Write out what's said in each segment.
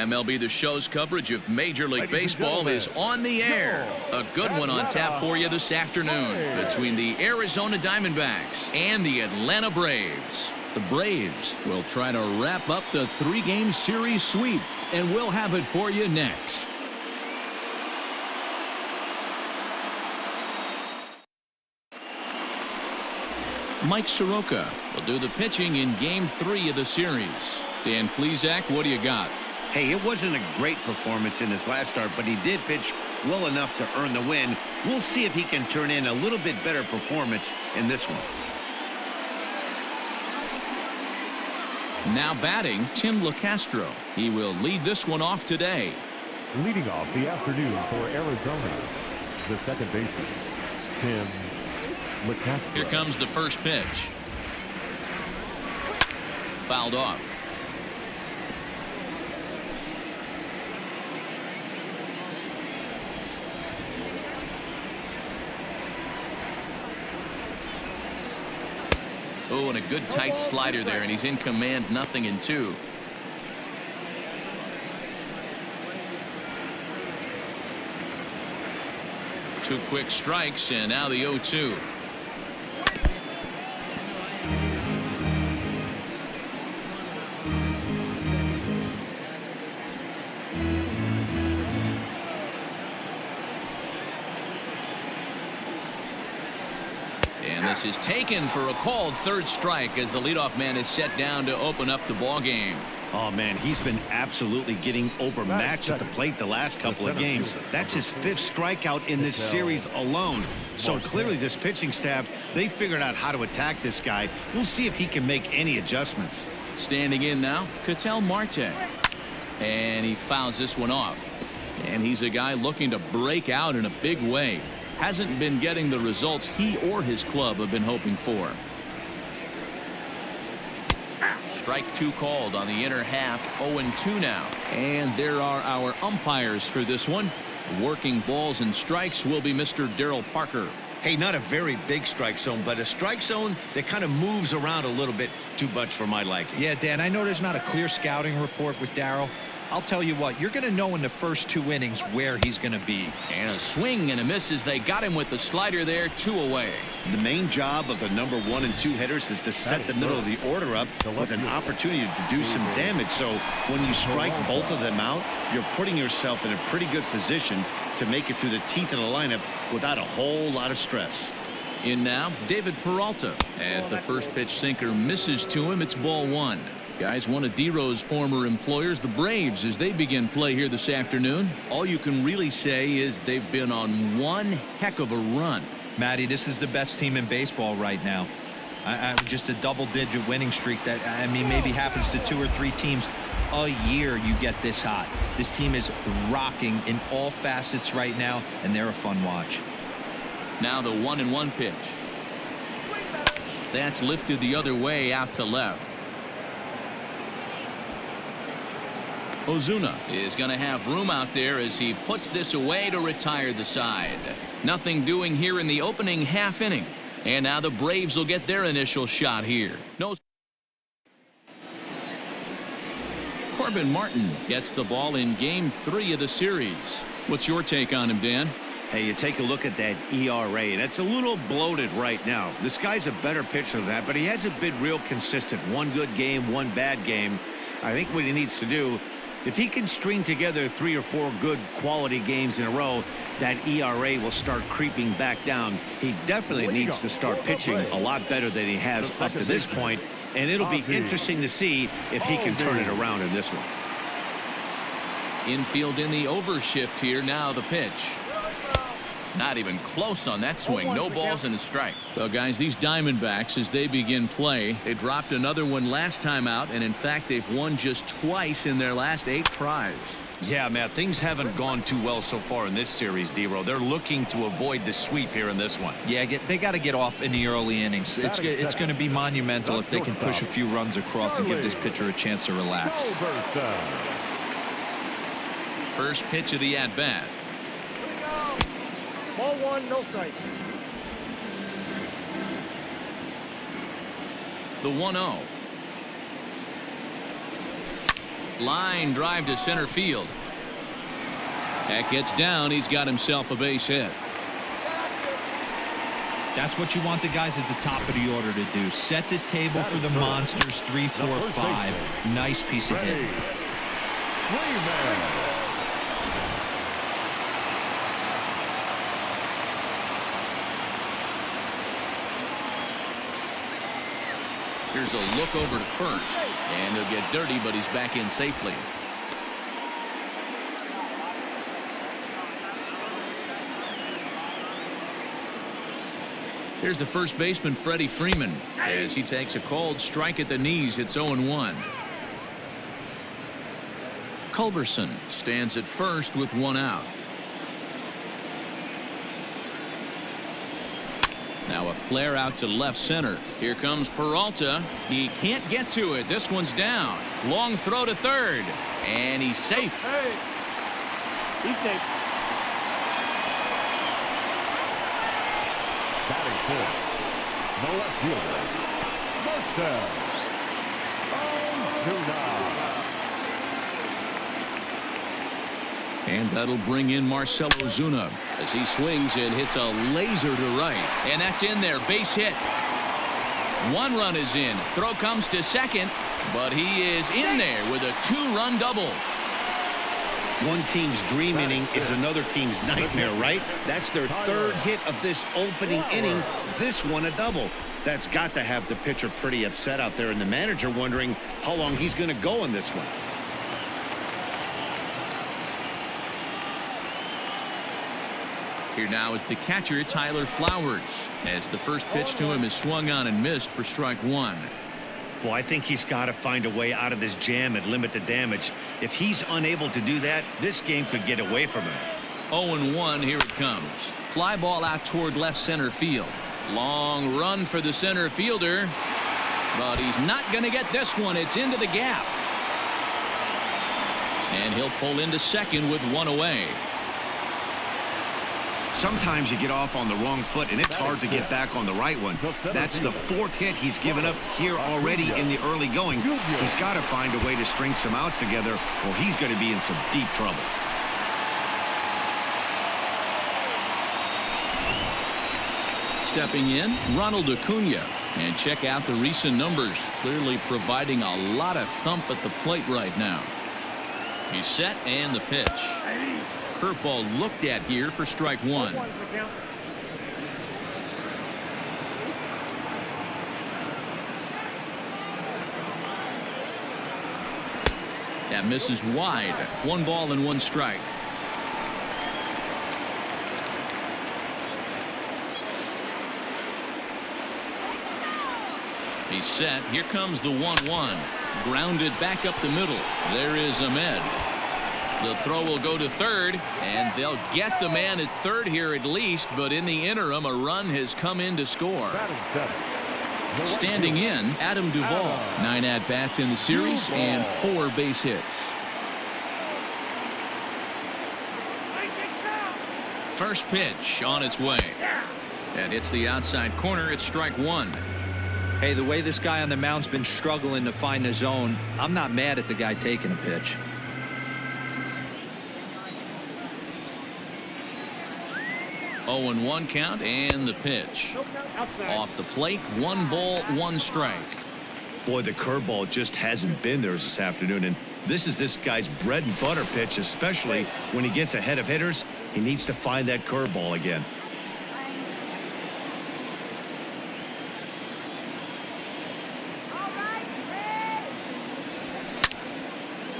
MLB The Show's coverage of Major League Baseball is on the air. A good one on tap for you this afternoon between the Arizona Diamondbacks and the Atlanta Braves. The Braves will try to wrap up the 3-game series sweep, and we'll have it for you next. Mike Soroka will do the pitching in Game 3 of the series. Dan Plesac, what do you got? Hey, it wasn't a great performance in his last start, but he did pitch well enough to earn the win. We'll see if he can turn in a little bit better performance in this one. Now batting, Tim LeCastro. He will lead this one off today. Leading off the afternoon for Arizona, the second baseman, Tim LeCastro. Here comes the first pitch. Fouled off. Oh, and a good tight slider there, and he's in command, 0-2. Two quick strikes, and now the 0-2. And this is taken for a called third strike as the leadoff man is set down to open up the ball game. Oh, man, he's been absolutely getting overmatched at the plate the last couple of games. That's his 5th strikeout in this series alone. So clearly this pitching staff, they figured out how to attack this guy. We'll see if he can make any adjustments. Standing in now, Corbin Martin. And he fouls this one off. And he's a guy looking to break out in a big way. Hasn't been getting the results he or his club have been hoping for. Strike 2 called on the inner half. 0-2 now. And there are our umpires for this one. Working balls and strikes will be Mr. Darryl Parker. Hey, not a very big strike zone, but a strike zone that kind of moves around a little bit too much for my liking. Yeah, Dan, I know there's not a clear scouting report with Darryl. I'll tell you what, you're going to know in the first 2 innings where he's going to be. And a swing and a miss as they got him with the slider there, 2 away. The main job of the number 1 and 2 hitters is to set the middle of the order up with an opportunity to do some damage. So when you strike both of them out, you're putting yourself in a pretty good position to make it through the teeth of the lineup without a whole lot of stress. In now, David Peralta. As the first pitch sinker misses to him, it's ball 1. Guys, one of D-Row's former employers, the Braves, as they begin play here this afternoon. All you can really say is they've been on one heck of a run. Matty, this is the best team in baseball right now. Just a double-digit winning streak that, I mean, maybe happens to 2 or 3 teams a year you get this hot. This team is rocking in all facets right now, and they're a fun watch. Now the 1-1 pitch. That's lifted the other way out to left. Ozuna is going to have room out there as he puts this away to retire the side. Nothing doing here in the opening half inning. And now the Braves will get their initial shot here. Corbin Martin gets the ball in Game 3 of the series. What's your take on him, Dan? Hey, you take a look at that ERA. That's a little bloated right now. This guy's a better pitcher than that, but he hasn't been real consistent. 1 good game, 1 bad game. I think what he needs to do, if he can string together 3 or 4 good quality games in a row, that ERA will start creeping back down. He definitely needs to start pitching a lot better than he has up to this point, and it'll be interesting to see if he can turn it around in this one. Infield in the overshift here. Now the pitch. Not even close on that swing. No balls and a strike. So, guys, these Diamondbacks, as they begin play, they dropped another one last time out, and in fact, they've won just twice in their last 8 tries. Yeah, Matt, things haven't gone too well so far in this series, D-Row. They're looking to avoid the sweep here in this one. Yeah, they got to get off in the early innings. It's going to be monumental if they can push a few runs across and give this pitcher a chance to relax. First pitch of the at-bat. Ball 1, no strike. The 1-0. Line drive to center field. That gets down. He's got himself a base hit. That's what you want the guys at the top of the order to do. Set the table for the monsters. 3, 4, 5. Nice piece of hit. Here's a look over to first, and he'll get dirty, but he's back in safely. Here's the first baseman, Freddy Freeman, as he takes a cold strike at the knees. It's 0-1. Culberson stands at first with 1 out. Now a flare out to left center. Here comes Peralta. He can't get to it. This one's down. Long throw to third. And he's safe. Hey. He's safe. Batting fourth. No left fielder. Marcel Ozuna. And that'll bring in Marcell Ozuna as he swings and hits a laser to right. And that's in there. Base hit. 1 run is in. Throw comes to second, but he is in there with a 2-run double. One team's dream inning is another team's nightmare, right? That's their 3rd hit of this opening inning. This one a double. That's got to have the pitcher pretty upset out there, and the manager wondering how long he's going to go in this one. Here now is the catcher, Tyler Flowers, as the first pitch to him is swung on and missed for strike 1. Well, I think he's got to find a way out of this jam and limit the damage. If he's unable to do that, this game could get away from him. 0-1, here it comes. Fly ball out toward left center field. Long run for the center fielder, but he's not going to get this one. It's into the gap. And he'll pull into second with 1 away. Sometimes you get off on the wrong foot, and it's hard to get back on the right one. That's the 4th hit he's given up here already in the early going. He's got to find a way to string some outs together, or he's going to be in some deep trouble. Stepping in, Ronald Acuna. And check out the recent numbers. Clearly providing a lot of thump at the plate right now. He's set, and the pitch. Curveball looked at here for strike 1. That misses wide. 1 ball and 1 strike. He's set. Here comes the 1-1. Grounded back up the middle. There is Ahmed. The throw will go to third, and they'll get the man at third here at least, but in the interim, a run has come in to score. Standing in, Adam Duvall. 9 at-bats in the series and 4 base hits. First pitch on its way. That hits the outside corner. It's strike 1. Hey, the way this guy on the mound's been struggling to find the zone, I'm not mad at the guy taking a pitch. 0-1 count, and the pitch. Off the plate, 1 ball, 1 strike. Boy, the curveball just hasn't been there this afternoon, and this is this guy's bread and butter pitch, especially when he gets ahead of hitters. He needs to find that curveball again.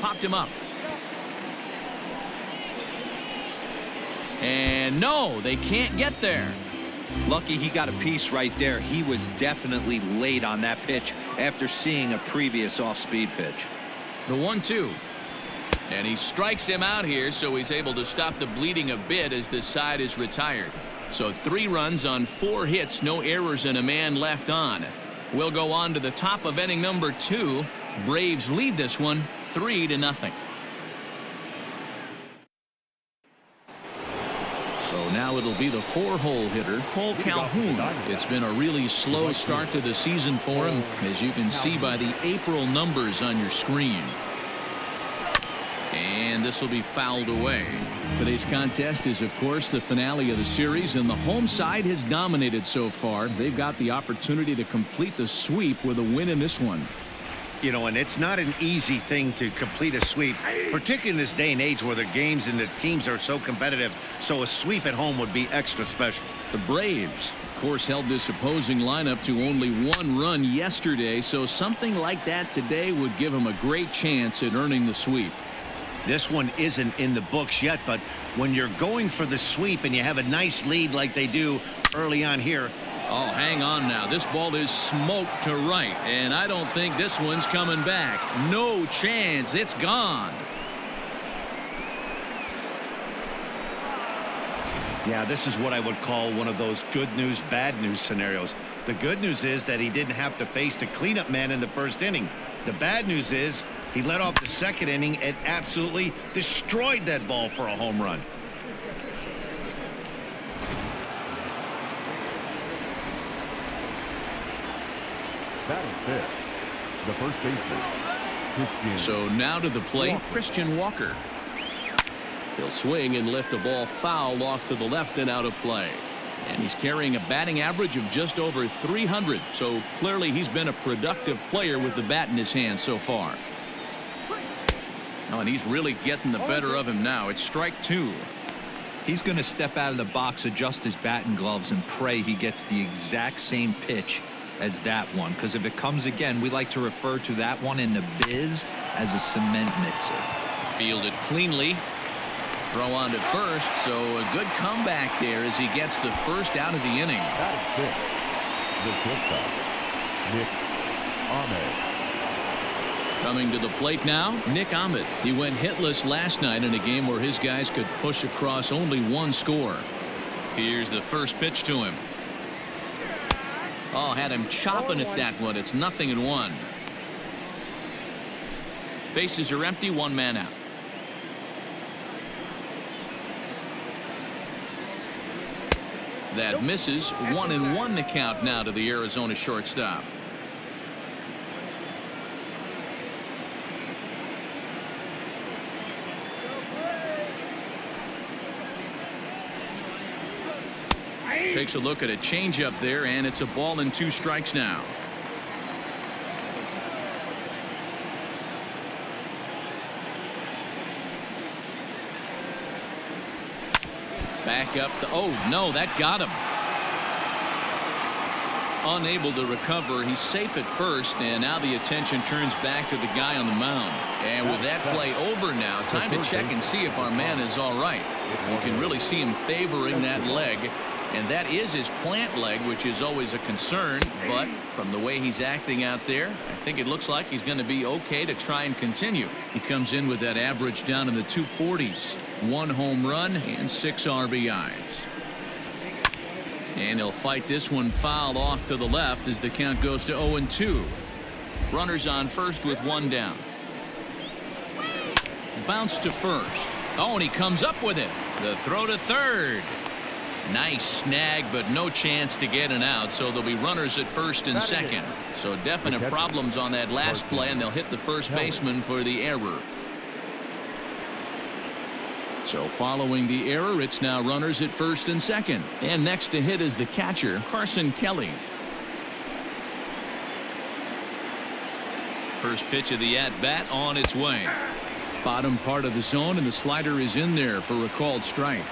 Popped him up. And no, they can't get there. Lucky he got a piece right there. He was definitely late on that pitch after seeing a previous off-speed pitch. The 1-2. And he strikes him out here, so he's able to stop the bleeding a bit as this side is retired. So 3 runs on 4 hits, no errors, and a man left on. We'll go on to the top of inning number 2. Braves lead this one 3-0. So now it'll be the 4-hole hitter, Cole Calhoun. It's been a really slow start to the season for him, as you can see by the April numbers on your screen. And this will be fouled away. Today's contest is, of course, the finale of the series, and the home side has dominated so far. They've got the opportunity to complete the sweep with a win in this one. You know, and it's not an easy thing to complete a sweep, particularly in this day and age where the games and the teams are so competitive. So a sweep at home would be extra special. The Braves, of course, held this opposing lineup to only 1 run yesterday, so something like that today would give them a great chance at earning the sweep. This one isn't in the books yet, but when you're going for the sweep and you have a nice lead like they do early on here. Oh, hang on now. This ball is smoked to right, and I don't think this one's coming back. No chance. It's gone. Yeah, this is what I would call one of those good news, bad news scenarios. The good news is that he didn't have to face the cleanup man in the first inning. The bad news is he led off the second inning and absolutely destroyed that ball for a home run. Batting fifth, the first baseman, Christian. So now to the plate, Christian Walker. He'll swing and lift a ball foul off to the left and out of play. And he's carrying a batting average of just over 300. So clearly he's been a productive player with the bat in his hand so far. Oh, and he's really getting the better of him now. It's strike 2. He's going to step out of the box, adjust his batting gloves, and pray he gets the exact same pitch as that one. Because if it comes again, we like to refer to that one in the biz as a cement mixer. Fielded cleanly. Throw on to first, so a good comeback there as he gets the first out of the inning. Batting fifth, the shortstop, Nick Ahmed. Coming to the plate now, Nick Ahmed. He went hitless last night in a game where his guys could push across only 1 score. Here's the first pitch to him. Oh, had him chopping at that one. It's 0-1. Bases are empty, 1 man out. That misses. 1-1 the count now to the Arizona shortstop. Takes a look at a changeup there, and it's a ball and 2 strikes now. Back up. Oh, no, that got him. Unable to recover. He's safe at first, and now the attention turns back to the guy on the mound. And with that play over now, time to check and see if our man is all right. You can really see him favoring that leg. And that is his plant leg, which is always a concern. But from the way he's acting out there, I think it looks like he's going to be okay to try and continue. He comes in with that average down in the 240s. 1 home run and 6 RBIs. And he'll fight this one foul off to the left as the count goes to 0-2. Runners on first with 1 down. Bounce to first. Oh, and he comes up with it. The throw to third. Nice snag, but no chance to get an out, so there'll be runners at first and second. So definite problems on that last play, and they'll hit the first baseman for the error. So following the error, it's now runners at first and second. And next to hit is the catcher, Carson Kelly. First pitch of the at-bat on its way. Bottom part of the zone, and the slider is in there for a called strike.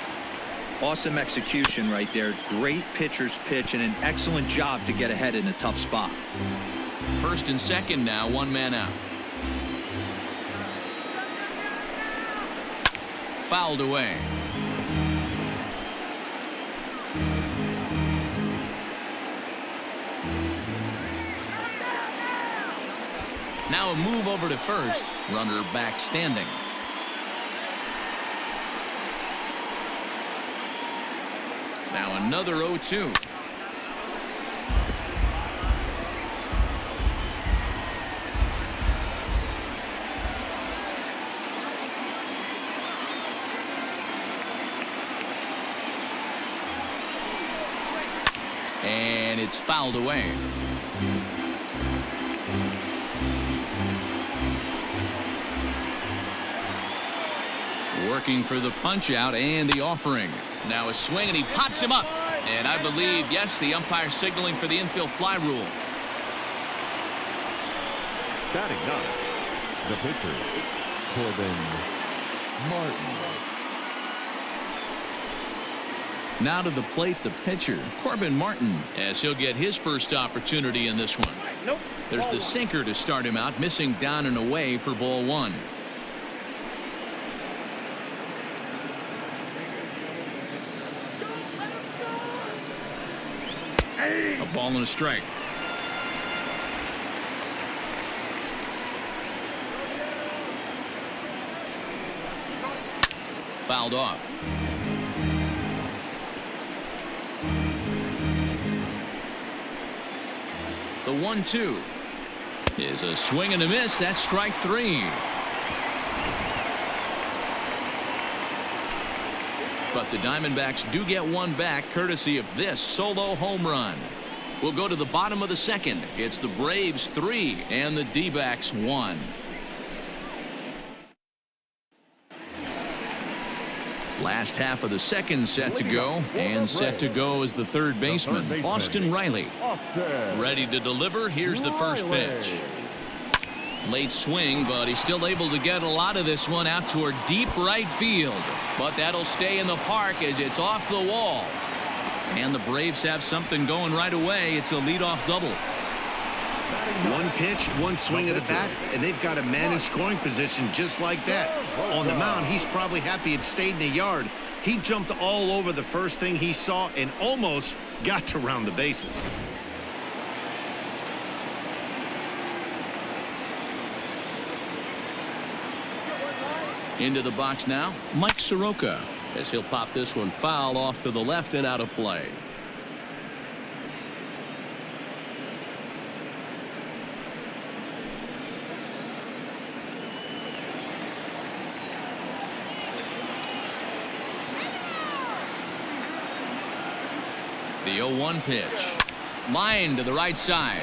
Awesome execution right there. Great pitcher's pitch and an excellent job to get ahead in a tough spot. First and second now, 1 man out. Fouled away. Now a move over to first. Runner back standing. Now another 0-2. And it's fouled away. working for the punch out and the offering. Now a swing, and he pops him up. And I believe, yes, the umpire signaling for the infield fly rule. Batting ninth, the pitcher, Corbin Martin. Now to the plate, the pitcher, Corbin Martin, as he'll get his first opportunity in this one. There's the sinker to start him out, missing down and away for ball one. A ball and a strike. Fouled off. The 1-2 is a swing and a miss. That's strike three. But the Diamondbacks do get one back courtesy of this solo home run. We'll go to the bottom of the second. It's the Braves 3 and the D-backs 1. Last half of the second set to go, and set to go is the third baseman, Austin Riley. Ready to deliver. Here's the first pitch. Late swing, but he's still able to get a lot of this one out toward deep right field. But that'll stay in the park as it's off the wall. And the Braves have something going right away. It's a leadoff double. One pitch, one swing of the bat, and they've got a man in scoring position just like that. On the mound, he's probably happy it stayed in the yard. He jumped all over the first thing he saw and almost got to round the bases. Into the box now, Mike Soroka, as he'll pop this one foul off to the left and out of play. The 0-1 pitch. Line to the right side.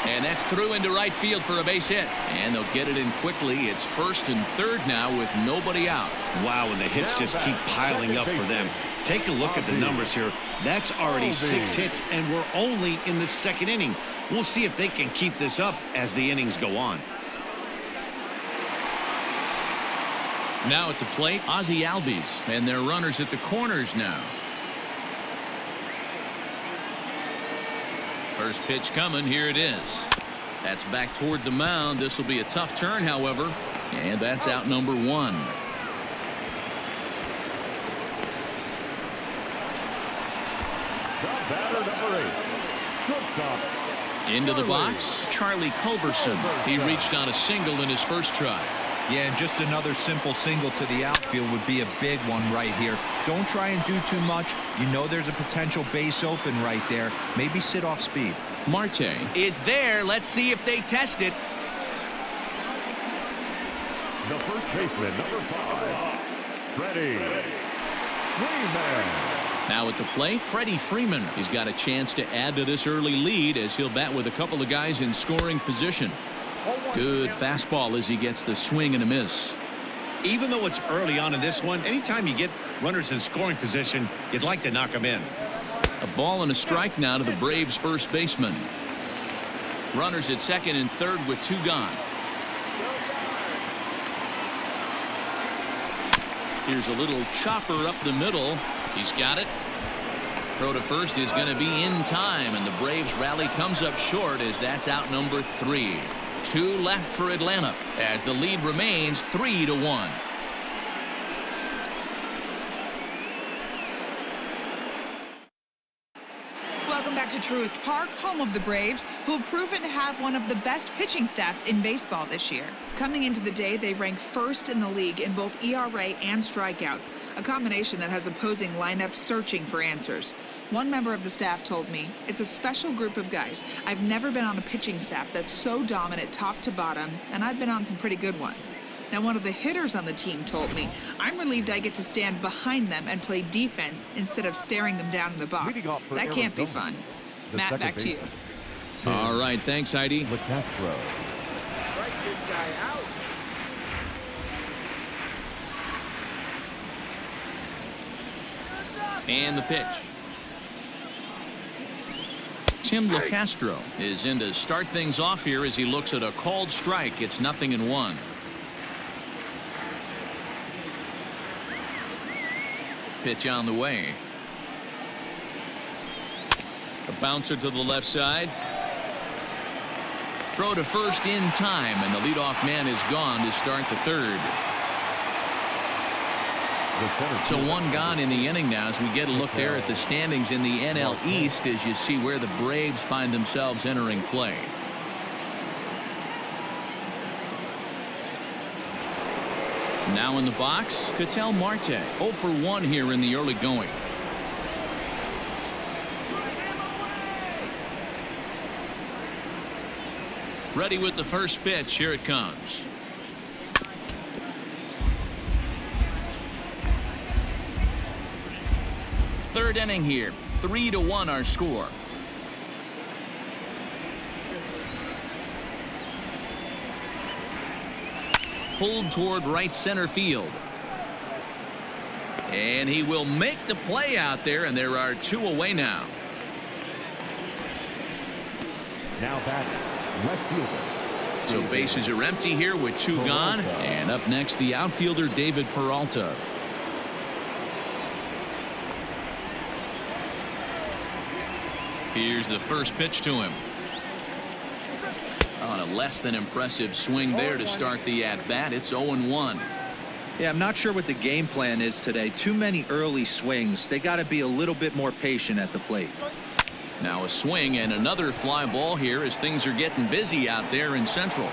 And that's through into right field for a base hit. And they'll get it in quickly. It's first and third now with nobody out. Wow, and the hits just keep piling up for them. Take a look at the numbers here. That's already 6 hits, and we're only in the second inning. We'll see if they can keep this up as the innings go on. Now at the plate, Ozzie Albies, and their runners at the corners now. First pitch coming. Here it is. That's back toward the mound. This will be a tough turn, however, and that's out number one. Batter number 8. Into the box, Charlie Culberson. He reached on a single in his first try. Yeah, and just another simple single to the outfield would be a big one right here. Don't try and do too much. You know there's a potential base open right there. Maybe sit off speed. Marte is there. Let's see if they test it. The first baseman, number 5, Freddy Freeman. Now at the plate, Freddy Freeman. He's got a chance to add to this early lead as he'll bat with a couple of guys in scoring position. Good fastball as he gets the swing and a miss. Even though it's early on in this one, anytime you get runners in scoring position, you'd like to knock them in. A ball and a strike now to the Braves first baseman. Runners at second and third with 2 gone. Here's a little chopper up the middle. He's got it. Throw to first is going to be in time, and the Braves rally comes up short as that's out number 3. 2 left for Atlanta as the lead remains 3-1. Welcome back to Truist Park, home of the Braves, who have proven to have one of the best pitching staffs in baseball this year. Coming into the day, they rank first in the league in both ERA and strikeouts, a combination that has opposing lineups searching for answers. One member of the staff told me, "It's a special group of guys. I've never been on a pitching staff that's so dominant top to bottom, and I've been on some pretty good ones." Now, one of the hitters on the team told me, "I'm relieved I get to stand behind them and play defense instead of staring them down in the box. That can't be fun." Matt, back to you. All right, thanks, Heidi. LeCastro. And the pitch. Tim LeCastro is in to start things off here as he looks at a called strike. It's 0-1. Pitch on the way. A bouncer to the left side. Throw to first in time, and the leadoff man is gone to start the third. So one gone in the inning now as we get a look there at the standings in the NL East as you see where the Braves find themselves entering play. Now in the box, Ketel Marte, 0 for 1 here in the early going. Ready with the first pitch. Here it comes. Third inning here. 3-1 our score. Pulled toward right center field. And he will make the play out there, and there are 2 away now. Now back, left fielder. So bases are empty here with 2 gone. And up next, the outfielder David Peralta. Here's the first pitch to him. On a less than impressive swing there to start the at-bat. It's 0-1. Yeah, I'm not sure what the game plan is today. Too many early swings. They got to be a little bit more patient at the plate. Now a swing and another fly ball here as things are getting busy out there in Central.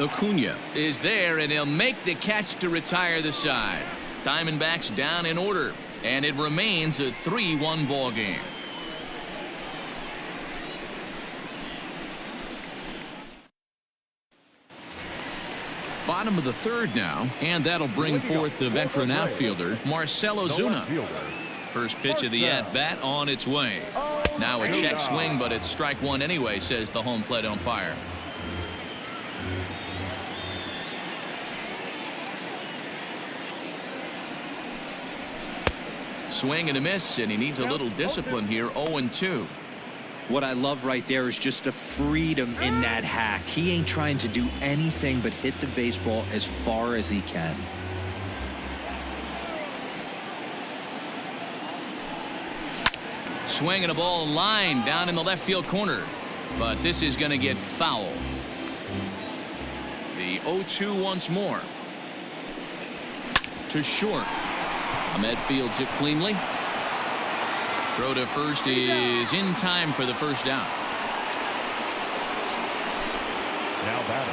Acuna is there, and he'll make the catch to retire the side. Diamondbacks down in order, and it remains a 3-1 ball game. Bottom of the third now, and that'll bring forth the veteran outfielder Marcell Ozuna. First pitch of the at-bat on its way. Now a check swing, but it's strike 1 anyway, says the home plate umpire. Swing and a miss, and he needs a little discipline here. 0-2. What I love right there is just the freedom in that hack. He ain't trying to do anything but hit the baseball as far as he can. Swinging a ball line down in the left field corner, but this is going to get foul. The 0-2 once more. To short. Ahmed fields it cleanly. Throw to first is in time for the first out. Now batting,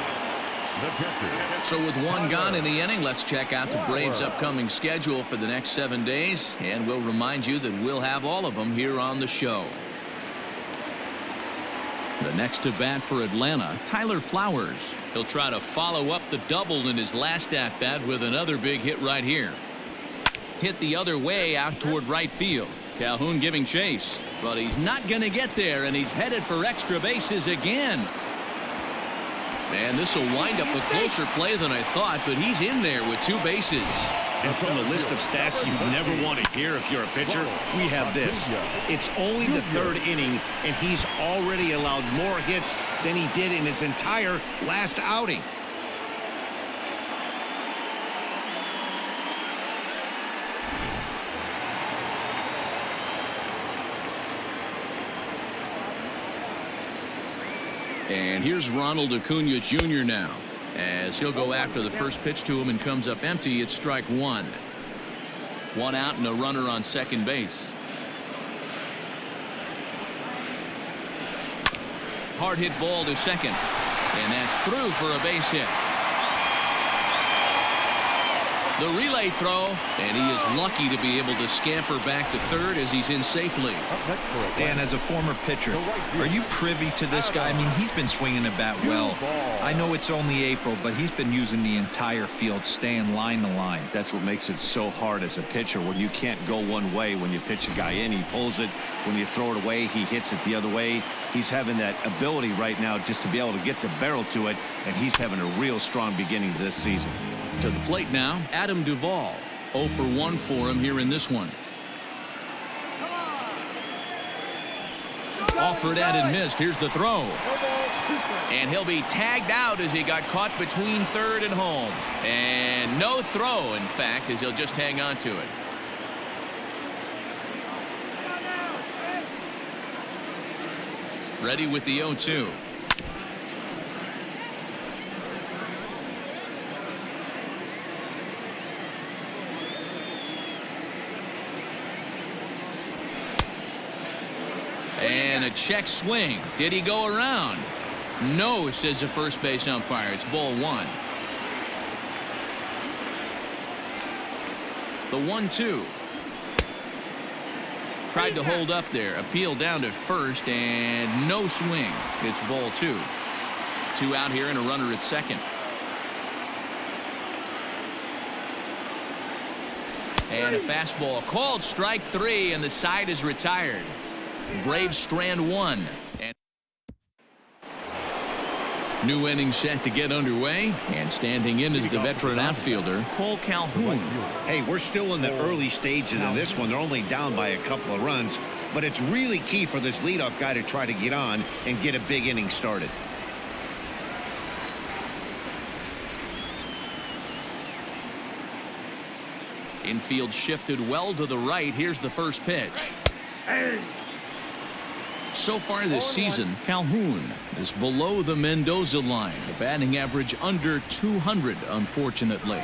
the pitcher. So with 1 gone in the inning, let's check out the Braves' upcoming schedule for the next 7 days, and we'll remind you that we'll have all of them here on the show. The next to bat for Atlanta, Tyler Flowers. He'll try to follow up the double in his last at bat with another big hit right here. Hit the other way out toward right field. Calhoun giving chase, but he's not going to get there, and he's headed for extra bases again. Man, this will wind up a closer play than I thought, but he's in there with 2 bases. And from the list of stats you never want to hear if you're a pitcher, we have this. It's only the 3rd inning, and he's already allowed more hits than he did in his entire last outing. And here's Ronald Acuna Jr. now, as he'll go after the first pitch to him and comes up empty. It's strike 1. 1 out and a runner on second base. Hard hit ball to second, and that's through for a base hit. The relay throw, and he is lucky to be able to scamper back to third as he's in safely. Dan, as a former pitcher, are you privy to this guy? I mean, he's been swinging the bat well. I know it's only April, but he's been using the entire field, staying line to line. That's what makes it so hard as a pitcher, when you can't go one way. When you pitch a guy in, he pulls it. When you throw it away, he hits it the other way. He's having that ability right now just to be able to get the barrel to it, and he's having a real strong beginning to this season. To the plate now, Adam Duvall. 0 for 1 for him here in this one. Offered at and missed. Here's the throw. And he'll be tagged out as he got caught between third and home. And no throw, in fact, as he'll just hang on to it. Ready with the 0-2. And a check swing. Did he go around? No, says the first base umpire. It's ball 1. The 1-2. Tried to hold up there. Appeal down to first and no swing. It's ball 2. 2 out here and a runner at second. And a fastball called strike 3 and the side is retired. Braves strand 1. And new inning set to get underway, and standing in is the veteran outfielder Calhoun. Hey, we're still in the early stages of this one. They're only down by a couple of runs, but it's really key for this leadoff guy to try to get on and get a big inning started. Infield shifted well to the right. Here's the first pitch. So far this season, Calhoun is below the Mendoza line. A batting average under 200, unfortunately.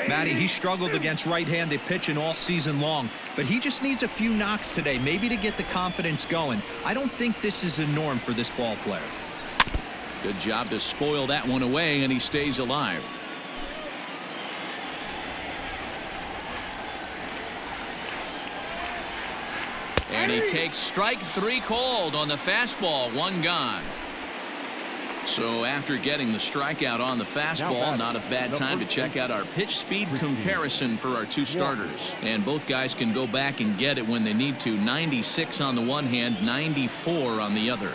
Matty, he struggled against right-handed pitching all season long, but he just needs a few knocks today, maybe to get the confidence going. I don't think this is a norm for this ball player. Good job to spoil that one away, and he stays alive. And he takes strike 3 called on the fastball. 1 gone. So after getting the strikeout on the fastball, not a bad time to check out our pitch speed comparison for our 2 starters. And both guys can go back and get it when they need to. 96 on the one hand, 94 on the other.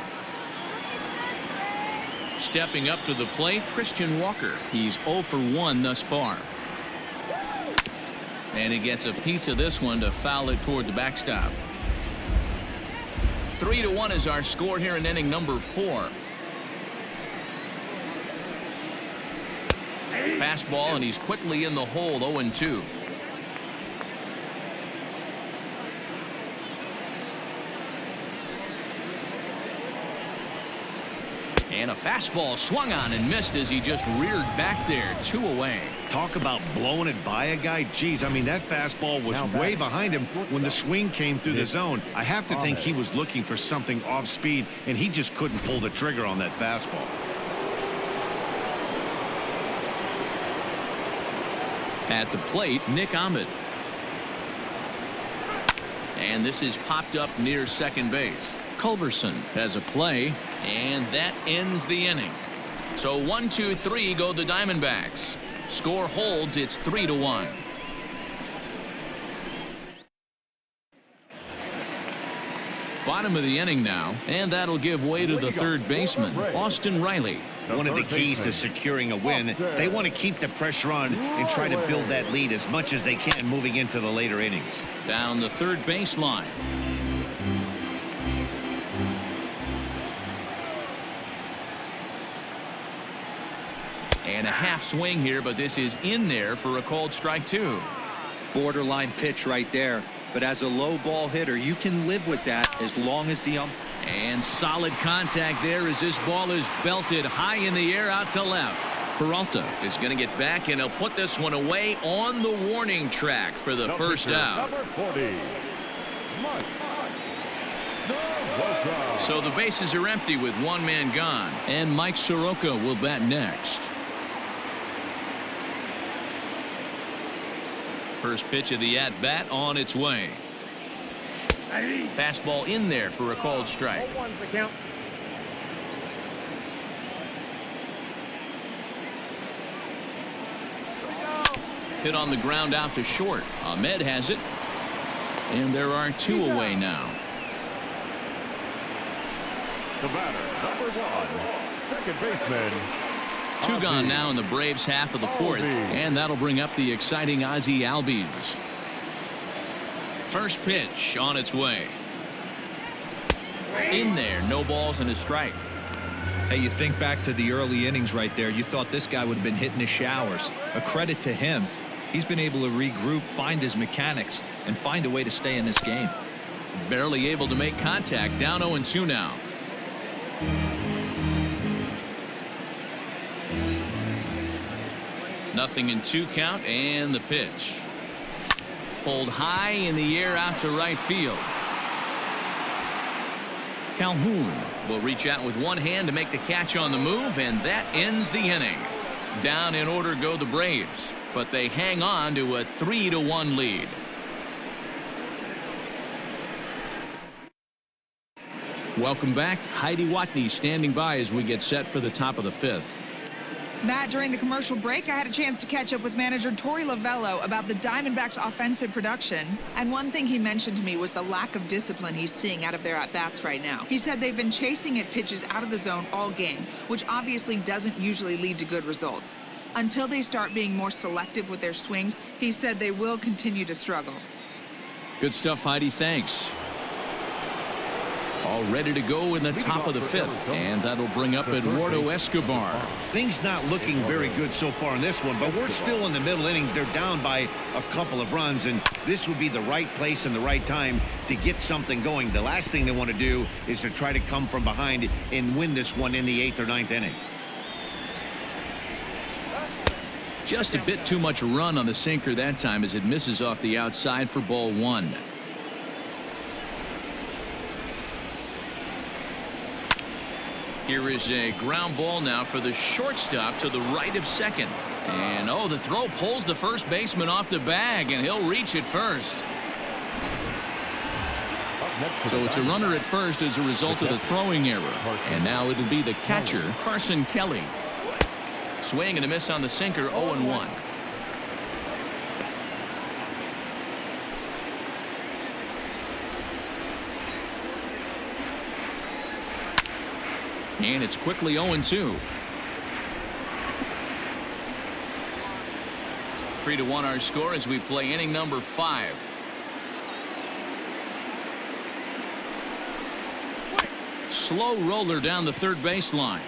Stepping up to the plate, Christian Walker. He's 0 for 1 thus far. And he gets a piece of this one to foul it toward the backstop. 3-1 is our score here in inning number 4. Fastball, and he's quickly in the hole. 0-2. And a fastball swung on and missed as he just reared back there. 2 away. Talk about blowing it by a guy. Geez, I mean, that fastball was way behind him when the swing came through the zone. I have to think he was looking for something off speed, and he just couldn't pull the trigger on that fastball. At the plate, Nick Ahmed. And this is popped up near second base. Culberson has a play, and that ends the inning. So 1, 2, 3 go the Diamondbacks. Score holds. It's 3-1. Bottom of the inning now, and that'll give way to the third baseman, Austin Riley. One of the keys to securing a win, they want to keep the pressure on and try to build that lead as much as they can moving into the later innings. Down the third baseline. And a half swing here, but this is in there for a called strike 2. Borderline pitch right there. But as a low ball hitter, you can live with that as long as the And solid contact there as this ball is belted high in the air out to left. Peralta is going to get back, and he'll put this one away on the warning track for the first out. So the bases are empty with 1 man gone, and Mike Soroka will bat next. First pitch of the at-bat on its way. Fastball in there for a called strike. Hit on the ground out to short. Ahmed has it. And there are 2 away now. The batter, number 1, second baseman. 2 gone now in the Braves half of the 4th, and that'll bring up the exciting Ozzie Albies. First pitch on its way. In there, no balls and a strike. Hey, you think back to the early innings right there. You thought this guy would have been hitting his showers. A credit to him. He's been able to regroup, find his mechanics, and find a way to stay in this game. Barely able to make contact. Down 0-2 now. Nothing in 2 count, and the pitch. Pulled high in the air out to right field. Calhoun will reach out with one hand to make the catch on the move, and that ends the inning. Down in order go the Braves, but they hang on to a 3-1 lead. Welcome back. Heidi Watney standing by as we get set for the top of the 5th. Matt, during the commercial break, I had a chance to catch up with manager Torey Lovello about the Diamondbacks' offensive production. And one thing he mentioned to me was the lack of discipline he's seeing out of their at-bats right now. He said they've been chasing at pitches out of the zone all game, which obviously doesn't usually lead to good results. Until they start being more selective with their swings, he said they will continue to struggle. Good stuff, Heidi. Thanks. All ready to go in the top of the 5th, and that'll bring up Eduardo Escobar. Things not looking very good so far in this one, but we're still in the middle innings. They're down by a couple of runs, and this would be the right place and the right time to get something going. The last thing they want to do is to try to come from behind and win this one in the 8th or 9th inning. Just a bit too much run on the sinker that time as it misses off the outside for ball 1. Here is a ground ball now for the shortstop to the right of second. And oh, the throw pulls the first baseman off the bag, and he'll reach it first. So it's a runner at first as a result of the throwing error. And now it'll be the catcher, Carson Kelly. Swing and a miss on the sinker, 0-1. And it's quickly 0-2. 3-1 our score as we play inning number 5. Slow roller down the third baseline.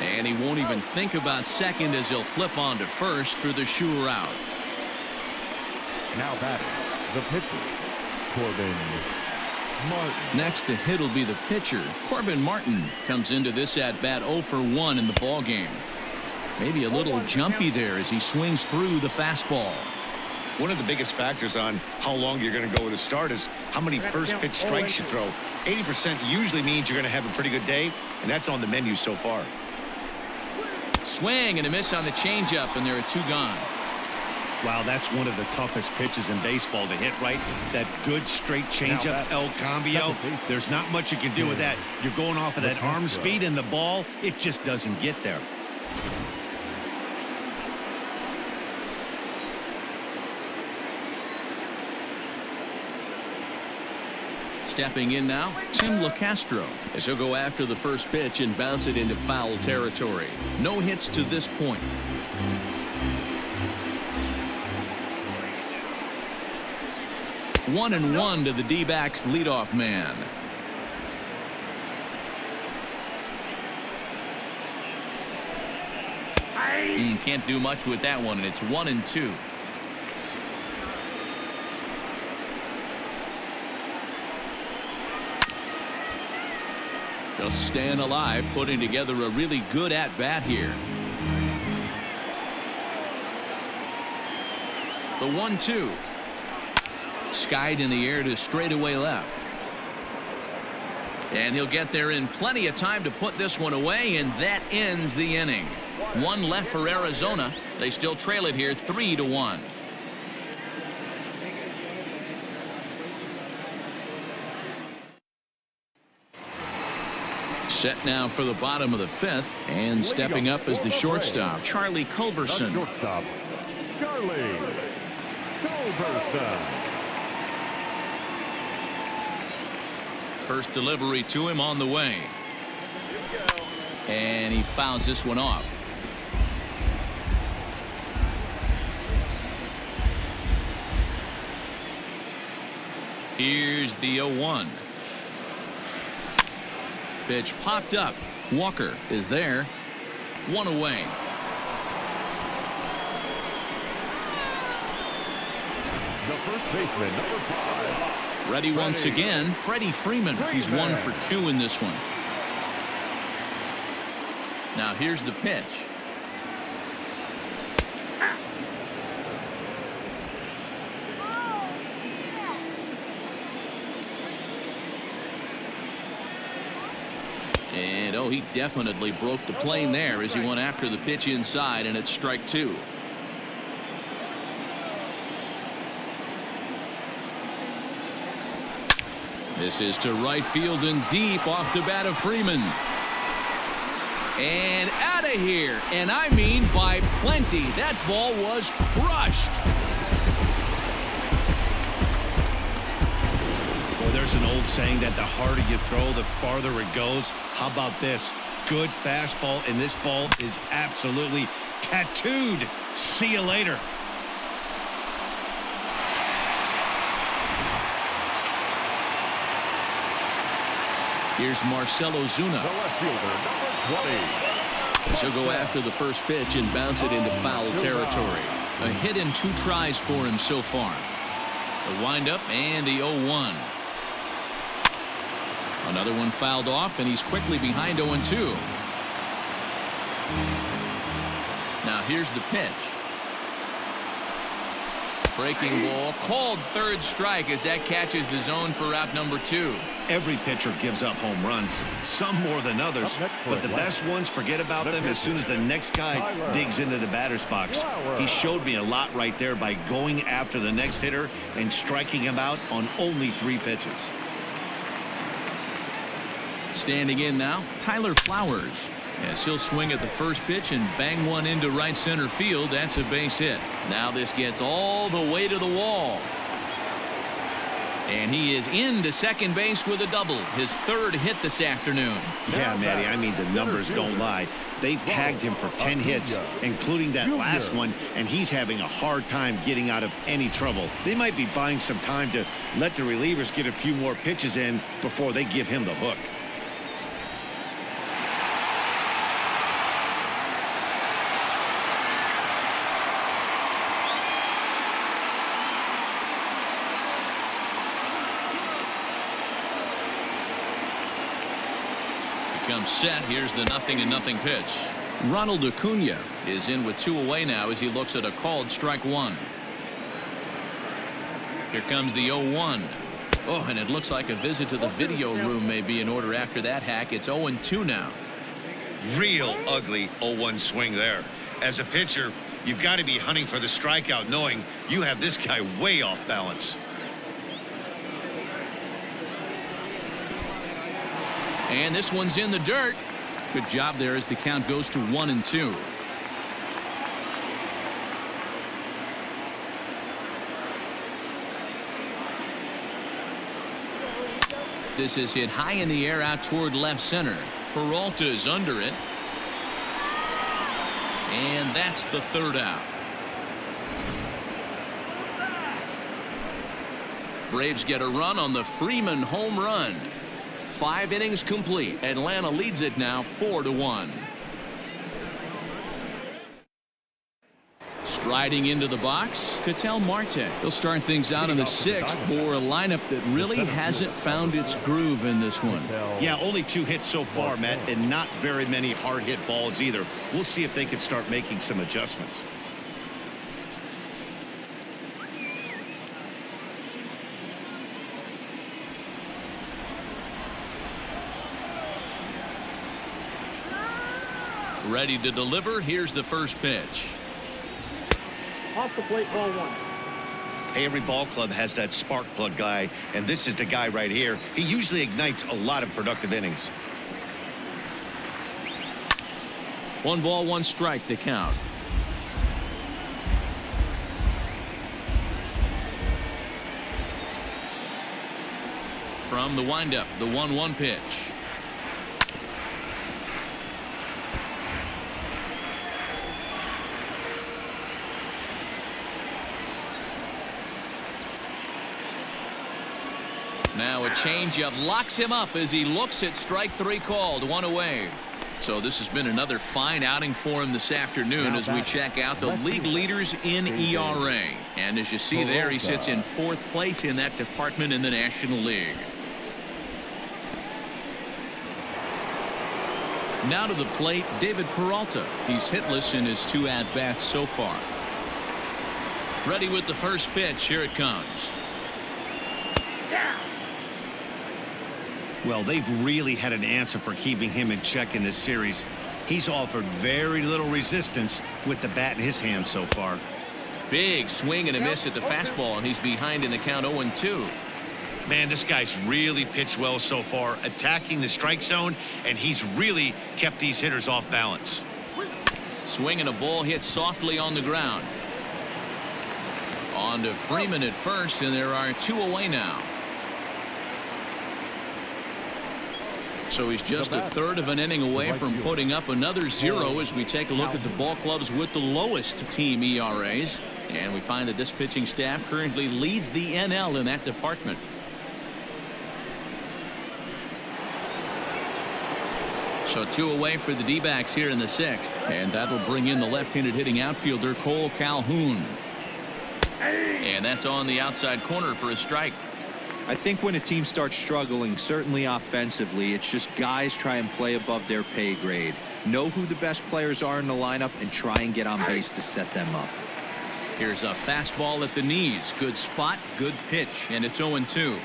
And he won't even think about second as he'll flip on to first for the sure out. Now batting, the pitcher, Corbin Martin. Next to hit will be the pitcher. Corbin Martin comes into this at bat 0 for 1 in the ball game. Maybe a little jumpy there as he swings through the fastball. One of the biggest factors on how long you're going to go with a start is how many first pitch strikes you throw. 80% usually means you're going to have a pretty good day, and that's on the menu so far. Swing and a miss on the changeup, and there are 2 gone. Wow, that's one of the toughest pitches in baseball to hit right. That good straight changeup, El Cambio. There's not much you can do with that. You're going off of that arm speed, and the ball, it just doesn't get there. Stepping in now, Tim LeCastro, as he'll go after the first pitch and bounce it into foul territory. No hits to this point. One and one to the D-backs leadoff man. Can't do much with that one, and it's 1-2. Just staying alive, putting together a really good at-bat here. The 1-2. Skied in the air to straightaway left. And he'll get there in plenty of time to put this one away, and that ends the inning. 1 left for Arizona. They still trail it here 3-1. Set now for the bottom of the 5th, and stepping up as the shortstop, Charlie Culberson. Shortstop, Charlie Culberson. First delivery to him on the way. And he fouls this one off. Here's the 0-1. Pitch popped up. Walker is there. One away. The first baseman, number 5. Ready once again, Freddy Freeman. He's 1 for 2 in this one. Now here's the pitch. And oh, he definitely broke the plane there as he went after the pitch inside, and it's strike 2. This is to right field and deep off the bat of Freeman. And out of here. And I mean by plenty. That ball was crushed. Well, there's an old saying that the harder you throw, the farther it goes. How about this? Good fastball, and this ball is absolutely tattooed. See you later. Here's Marcell Ozuna. The left fielder, number 20. He'll go after the first pitch and bounce it into foul territory. A hit in 2 tries for him so far. The windup and the 0-1. Another one fouled off, and he's quickly behind 0-2. Now here's the pitch. Breaking ball called third strike as that catches the zone for out number 2. Every pitcher gives up home runs, some more than others, but the best ones, forget about them as soon as the next guy digs into the batter's box. He showed me a lot right there by going after the next hitter and striking him out on only 3 pitches. Standing in now, Tyler Flowers. As he'll swing at the first pitch and bang one into right center field. That's a base hit. Now this gets all the way to the wall. And he is into second base with a double. His 3rd hit this afternoon. Yeah, Matty, I mean, the numbers don't lie. They've tagged him for 10 hits, including that last one, and he's having a hard time getting out of any trouble. They might be buying some time to let the relievers get a few more pitches in before they give him the hook. Comes set. Here's the 0-0 pitch. Ronald Acuna is in with 2 away now as he looks at a called strike 1. Here comes the 0-1. Oh, and it looks like a visit to the video room may be in order after that hack. It's 0-2 now. Real ugly 0-1 swing there. As a pitcher, you've got to be hunting for the strikeout, knowing you have this guy way off balance. And this one's in the dirt. Good job there as the count goes to 1-2. This is hit high in the air out toward left center. Peralta's under it. And that's the 3rd out. Braves get a run on the Freeman home run. 5 innings complete. Atlanta leads it now 4-1. Striding into the box, Ketel Marte. He'll start things out in the 6th for a lineup that really hasn't found its groove in this one. Yeah, only 2 hits so far, Matt, and not very many hard hit balls either. We'll see if they can start making some adjustments. Ready to deliver. Here's the first pitch. Off the plate, ball 1. Hey, every ball club has that spark plug guy, and this is the guy right here. He usually ignites a lot of productive innings. 1 ball, 1 strike to count. From the windup, the 1-1 pitch. Now a changeup locks him up as he looks at strike 3 called, 1 away. So this has been another fine outing for him this afternoon as we check out the league leaders in ERA. And as you see there, he sits in 4th place in that department in the National League. Now to the plate, David Peralta. He's hitless in his 2 at-bats so far. Ready with the first pitch. Here it comes. Well, they've really had an answer for keeping him in check in this series. He's offered very little resistance with the bat in his hand so far. Big swing and a miss at the fastball, and he's behind in the count 0-2. Man, this guy's really pitched well so far, attacking the strike zone, and he's really kept these hitters off balance. Swing and a ball hit softly on the ground. On to Freeman at first, and there are 2 away now. So he's just a third of an inning away from putting up another 0 as we take a look at the ball clubs with the lowest team ERAs. And we find that this pitching staff currently leads the NL in that department. So 2 away for the D-backs here in the 6th. And that'll bring in the left-handed hitting outfielder Cole Calhoun. And that's on the outside corner for a strike. I think when a team starts struggling, certainly offensively, it's just guys try and play above their pay grade. Know who the best players are in the lineup and try and get on base to set them up. Here's a fastball at the knees. Good spot, good pitch, and it's 0-2.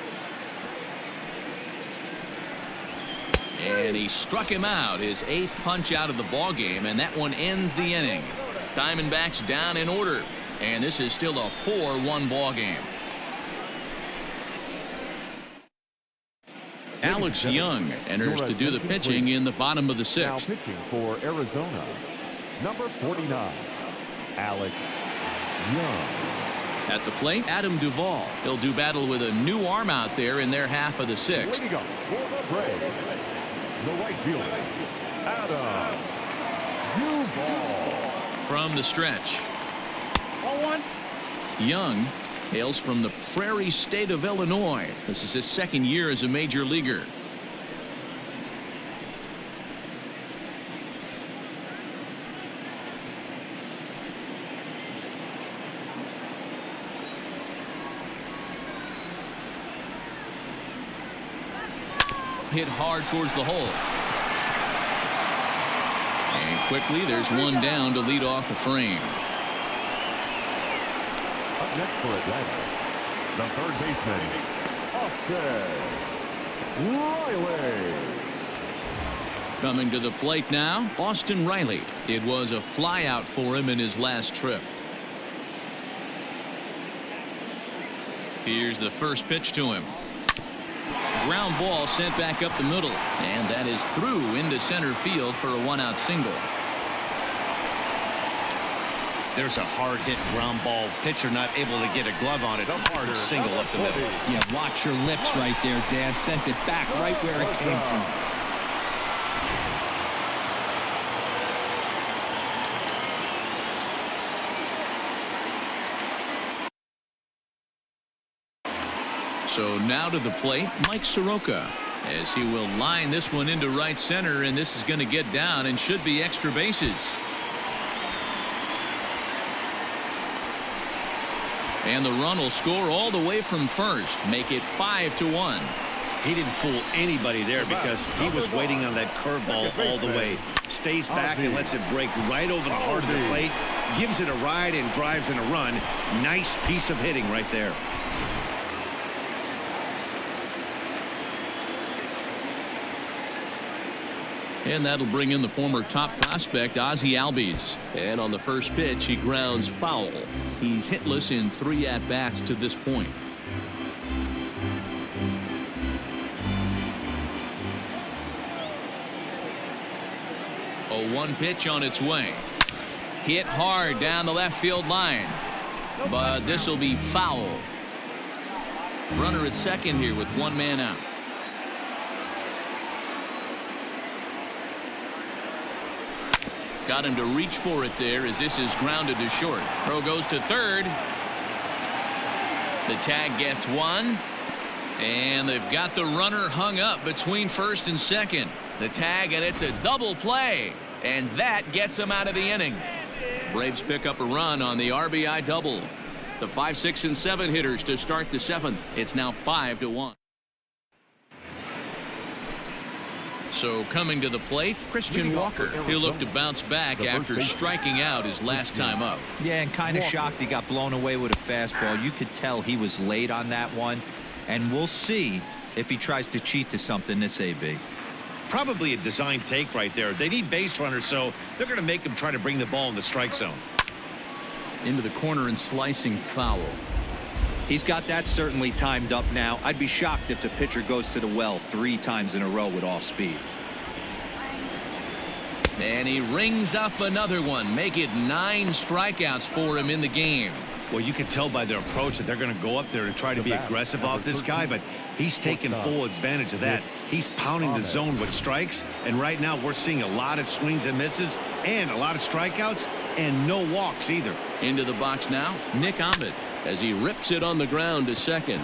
And he struck him out, his 8th punch out of the ball game, and that one ends the inning. Diamondbacks down in order, and this is still a 4-1 ball game. Alex Young enters to do the pitching in the bottom of the 6th. Now pitching for Arizona, number 49, Alex Young. At the plate, Adam Duvall. He'll do battle with a new arm out there in their half of the 6th. Waiting up for the Braves, the right fielder, Adam Duvall. From the stretch, 0-1. Young hails from the Prairie State of Illinois. This is his 2nd year as a major leaguer. Hit hard towards the hole. And quickly there's one down to lead off the frame. Up next for Atlanta, the third baseman, Austin Riley. Coming to the plate now, Austin Riley. It was a flyout for him in his last trip. Here's the first pitch to him. Ground ball sent back up the middle, and that is through into center field for a 1-out single. There's a hard hit ground ball. Pitcher not able to get a glove on it. A hard single up the middle. Yeah, watch your lips right there, Dan. Sent it back right where it came from. So now to the plate, Mike Soroka, as he will line this one into right center, and this is going to get down and should be extra bases. And the run will score all the way from first, make it 5-1. He didn't fool anybody there because he was waiting on that curveball all the way. Stays back and lets it break right over the heart of the plate. Gives it a ride and drives in a run. Nice piece of hitting right there. And that'll bring in the former top prospect, Ozzie Albies. And on the first pitch, he grounds foul. He's hitless in 3 at-bats to this point. A 1 pitch on its way. Hit hard down the left field line. But this will be foul. Runner at second here with 1 man out. Got him to reach for it there as this is grounded to short. Throw goes to third. The tag gets 1. And they've got the runner hung up between first and second. The tag, and it's a double play. And that gets them out of the inning. Braves pick up a run on the RBI double. The 5, 6, and 7 hitters to start the 7th. It's now 5-1. So coming to the plate, Christian Walker. He'll look to bounce back after striking out his last time up. Yeah, and kind of shocked he got blown away with a fastball. You could tell he was late on that one. And we'll see if he tries to cheat to something this AB. Probably a design take right there. They need base runners, so they're going to make him try to bring the ball in the strike zone. Into the corner and slicing foul. He's got that certainly timed up now. I'd be shocked if the pitcher goes to the well 3 times in a row with off speed. And he rings up another one. Make it 9 strikeouts for him in the game. Well, you can tell by their approach that they're going to go up there and try to be aggressive off this guy, but he's taking full advantage of that. He's pounding the zone with strikes, and right now we're seeing a lot of swings and misses and a lot of strikeouts and no walks either. Into the box now, Nick Ahmed, as he rips it on the ground to second.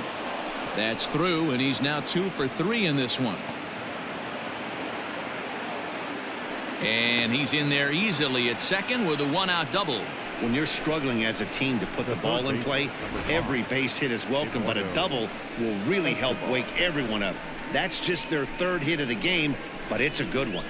That's through, and he's now 2 for 3 in this one. And he's in there easily at second with a 1-out double. When you're struggling as a team to put the ball in play, every base hit is welcome, but a double will really help wake everyone up. That's just their 3rd hit of the game, but it's a good one.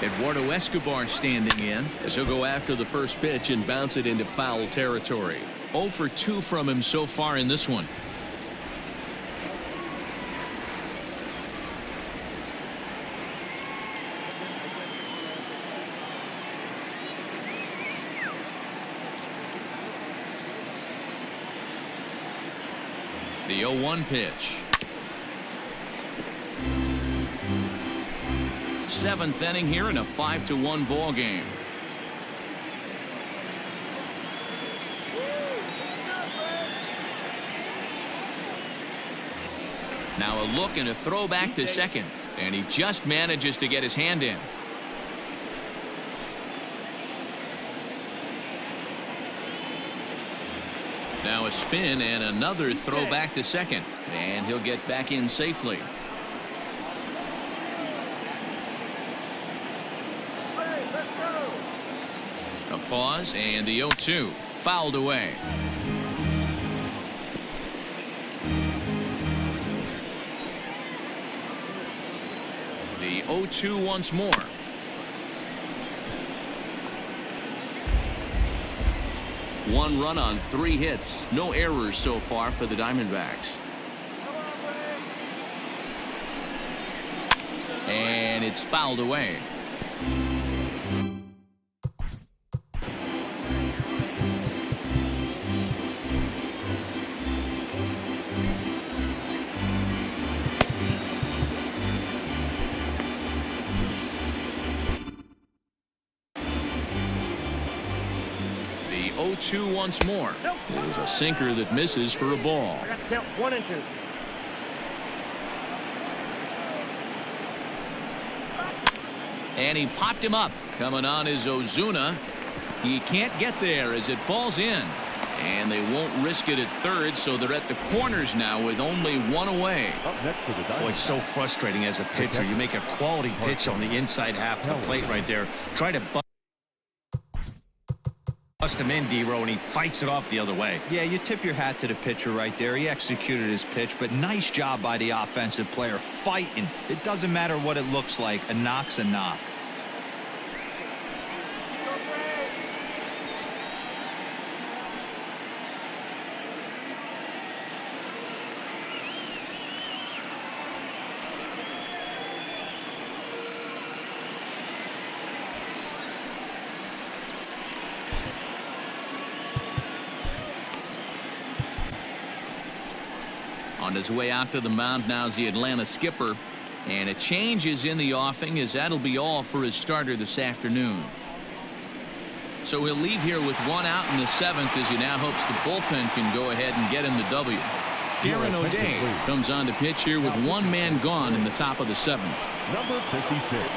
Eduardo Escobar standing in as he'll go after the first pitch and bounce it into foul territory. 0 for 2 from him so far in this one. The 0-1 pitch. 7th inning here in a 5-1 ball game. Now a look and a throw back to second, and he just manages to get his hand in. Now a spin and another throw back to second, and he'll get back in safely. A pause, and the 0-2 fouled away. The 0-2 once more. One run on 3 hits. No errors so far for the Diamondbacks. And it's fouled away. The 0-2 once more. It is a sinker that misses for a ball. I got to count 1 and 2. And he popped him up. Coming on is Ozuna. He can't get there as it falls in. And they won't risk it at third, so they're at the corners now with only 1 away. Up next for the Diamondbacks. Boy, it's so frustrating as a pitcher. You make a quality pitch on the inside half of the plate right there. Try to bust him in, D-Row, and he fights it off the other way. Yeah, you tip your hat to the pitcher right there. He executed his pitch, but nice job by the offensive player fighting. It doesn't matter what it looks like. A knock's a knock. On his way out to the mound now is the Atlanta skipper, and a change is in the offing as that'll be all for his starter this afternoon. So he'll leave here with 1 out in the 7th as he now hopes the bullpen can go ahead and get him the W. Darren O'Day comes on to pitch here with 1 man gone in the top of the 7th. Number 56.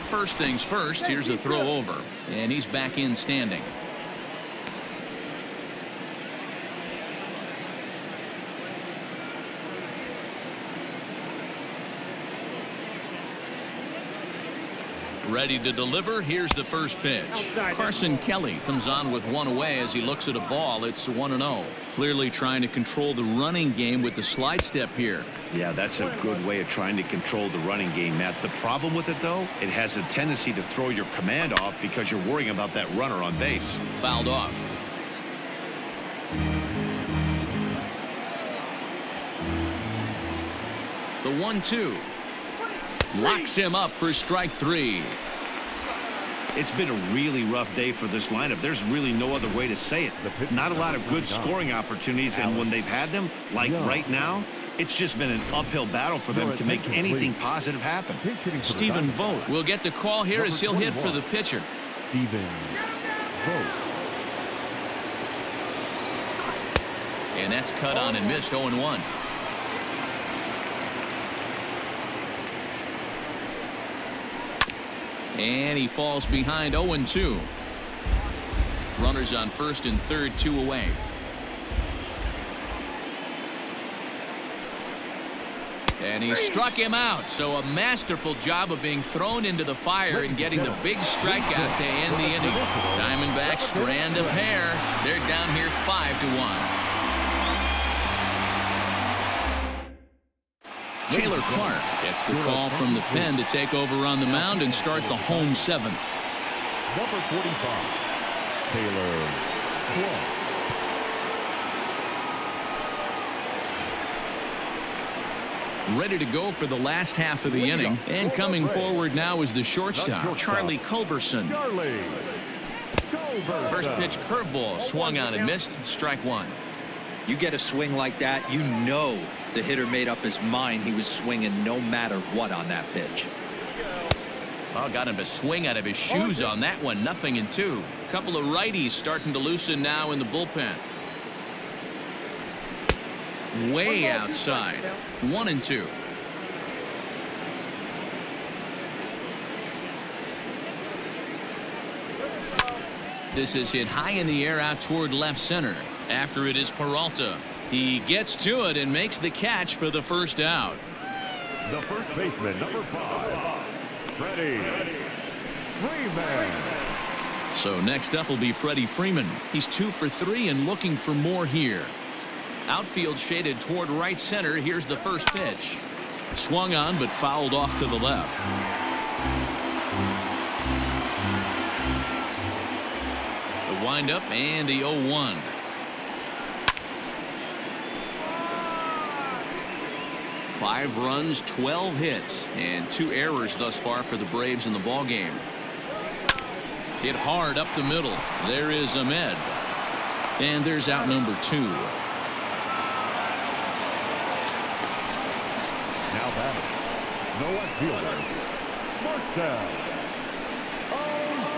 First things first, here's a throw over, and he's back in standing. Ready to deliver. Here's the first pitch. Carson Kelly comes on with one away as he looks at a ball. It's 1-0. Clearly trying to control the running game with the slide step here. Yeah, that's a good way of trying to control the running game, Matt. The problem with it, though, it has a tendency to throw your command off because you're worrying about that runner on base. Fouled off. The 1-2. Locks him up for strike 3. It's been a really rough day for this lineup. There's really no other way to say it. Not a lot of good scoring opportunities, and when they've had them, like right now, it's just been an uphill battle for them to make anything positive happen. Stephen Vogt will get the call here as he'll hit for the pitcher. Stephen Vogt. And that's cut on and missed. 0-1. And he falls behind. 0-2. Runners on first and third, 2 away. And he struck him out. So a masterful job of being thrown into the fire and getting the big strikeout to end the inning. Diamondbacks strand a pair. They're down here 5-1. Taylor Clark gets the call from the pen to take over on the mound and start the home 7th. Number 45, Taylor Clark. Ready to go for the last half of the inning. And coming forward now is the shortstop, Charlie Culberson. First pitch curveball swung on and missed. Strike 1. You get a swing like that, you know the hitter made up his mind he was swinging no matter what on that pitch. Oh, got him to swing out of his shoes on that one. 0-2. Couple of righties starting to loosen now in the bullpen. Way outside. 1-2. This is hit high in the air out toward left center. After it is Peralta. He gets to it and makes the catch for the first out. The first baseman, number 5, Freddy Freeman. So next up will be Freddy Freeman. He's 2 for 3 and looking for more here. Outfield shaded toward right center. Here's the first pitch. Swung on but fouled off to the left. The windup and the 0-1. Five runs, 12 hits, and 2 errors thus far for the Braves in the ballgame. Hit hard up the middle. There is Ahmed. And there's out number 2. Now batting, the left fielder, Marcell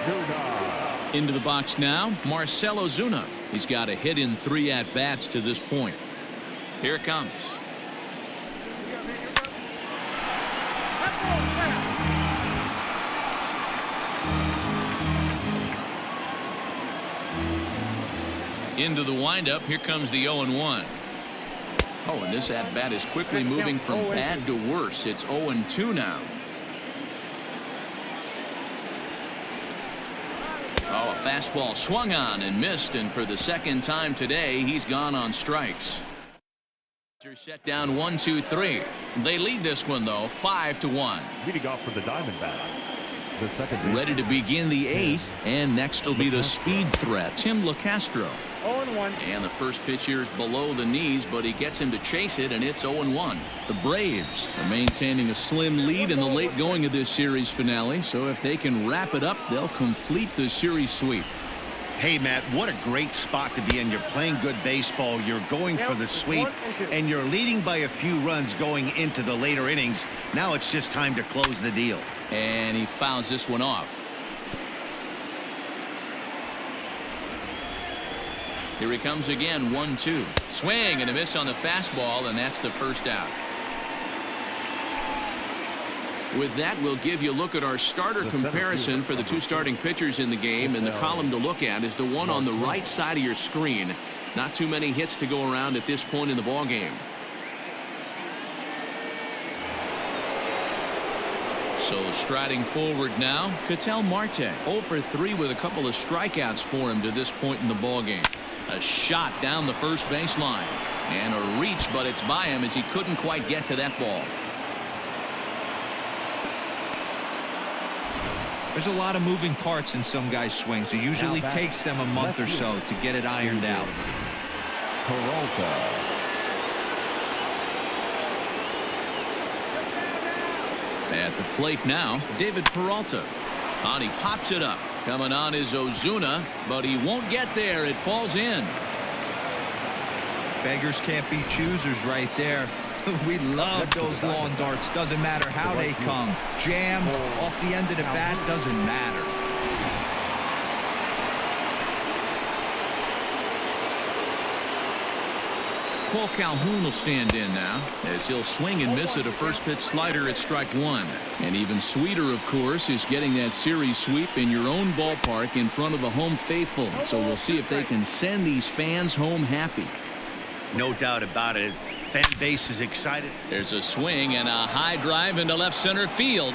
Ozuna. Into the box now, Marcell Ozuna. He's got a hit in 3 at-bats to this point. Here it comes. Into the windup. Here comes the 0-1. Oh, and this at-bat is quickly moving from bad to worse. It's 0-2 now. Oh, a fastball swung on and missed, and for the second time today, he's gone on strikes. They're set down 1-2-3. They lead this one, though, 5-1. Leading off for the Diamondbacks, the second baseman. Ready to begin the 8th, and next will be the speed threat, Tim LeCastro. 0-1. And the first pitch here is below the knees, but he gets him to chase it, and it's 0-1. The Braves are maintaining a slim lead in the late going of this series finale, so if they can wrap it up, they'll complete the series sweep. Hey, Matt, what a great spot to be in. You're playing good baseball. You're going for the sweep, and you're leading by a few runs going into the later innings. Now it's just time to close the deal. And he fouls this one off. Here he comes again, 1-2. Swing and a miss on the fastball, and that's the first out. With that, we'll give you a look at our starter comparison for the two starting pitchers in the game, and the column to look at is the one on the right side of your screen. Not too many hits to go around at this point in the ballgame. So striding forward now, Ketel Marte. 0 for 3 with a couple of strikeouts for him to this point in the ballgame. A shot down the first baseline. And a reach, but it's by him as he couldn't quite get to that ball. There's a lot of moving parts in some guys' swings. It usually takes them a month or so to get it ironed out. Peralta. At the plate now, David Peralta. And he pops it up. Coming on is Ozuna, but he won't get there. It falls in. Beggars can't be choosers right there. We love those long darts. Doesn't matter how they come. Jam off the end of the bat, doesn't matter. Paul Calhoun will stand in now as he'll swing and miss at a first pitch slider at strike one. And even sweeter, of course, is getting that series sweep in your own ballpark in front of the home faithful. So we'll see if they can send these fans home happy. No doubt about it. Fan base is excited. There's a swing and a high drive into left center field.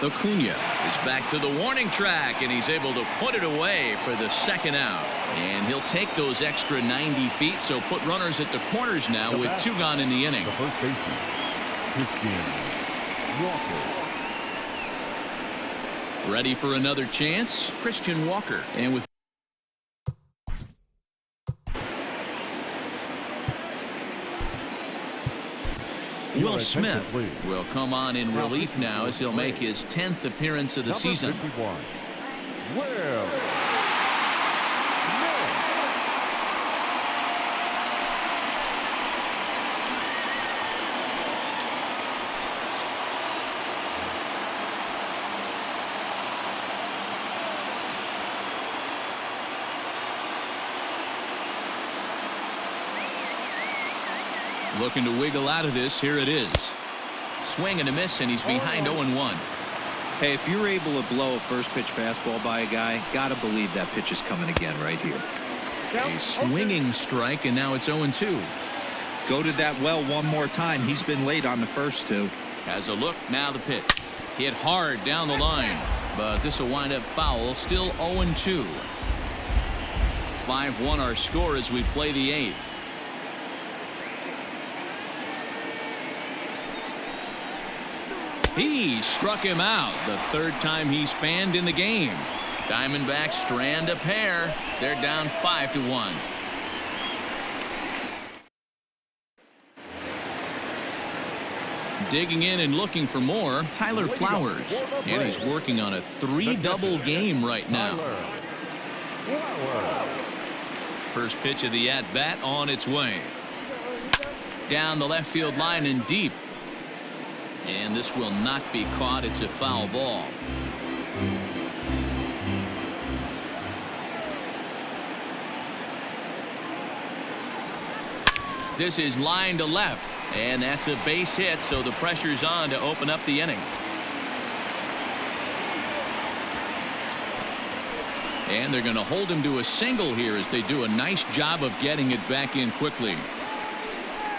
Acuna is back to the warning track, and he's able to put it away for the second out. And he'll take those extra 90 feet, so put runners at the corners now with 2 gone in the inning. The first baseman, Christian Walker. Ready for another chance, Christian Walker. And with Will Smith will come on in relief now as he'll make his 10th appearance of the season. Will Looking to wiggle out of this. Here it is. Swing and a miss, and he's behind 0-1. Hey, if you're able to blow a first pitch fastball by a guy, gotta believe that pitch is coming again right here. A swinging strike, and now it's 0-2. Go to that well one more time. He's been late on the first two. Has a look. Now the pitch. Hit hard down the line, but this will wind up foul. Still 0-2. 5-1 our score as we play the 8th. He struck him out the 3rd time he's fanned in the game. Diamondbacks strand a pair. They're down 5-1. Digging in and looking for more, Tyler Flowers. And he's working on a 3-double game right now. First pitch of the at-bat on its way. Down the left field line and deep. And this will not be caught. It's a foul ball. This is line to left, and that's a base hit, so the pressure's on to open up the inning. And they're going to hold him to a single here as they do a nice job of getting it back in quickly.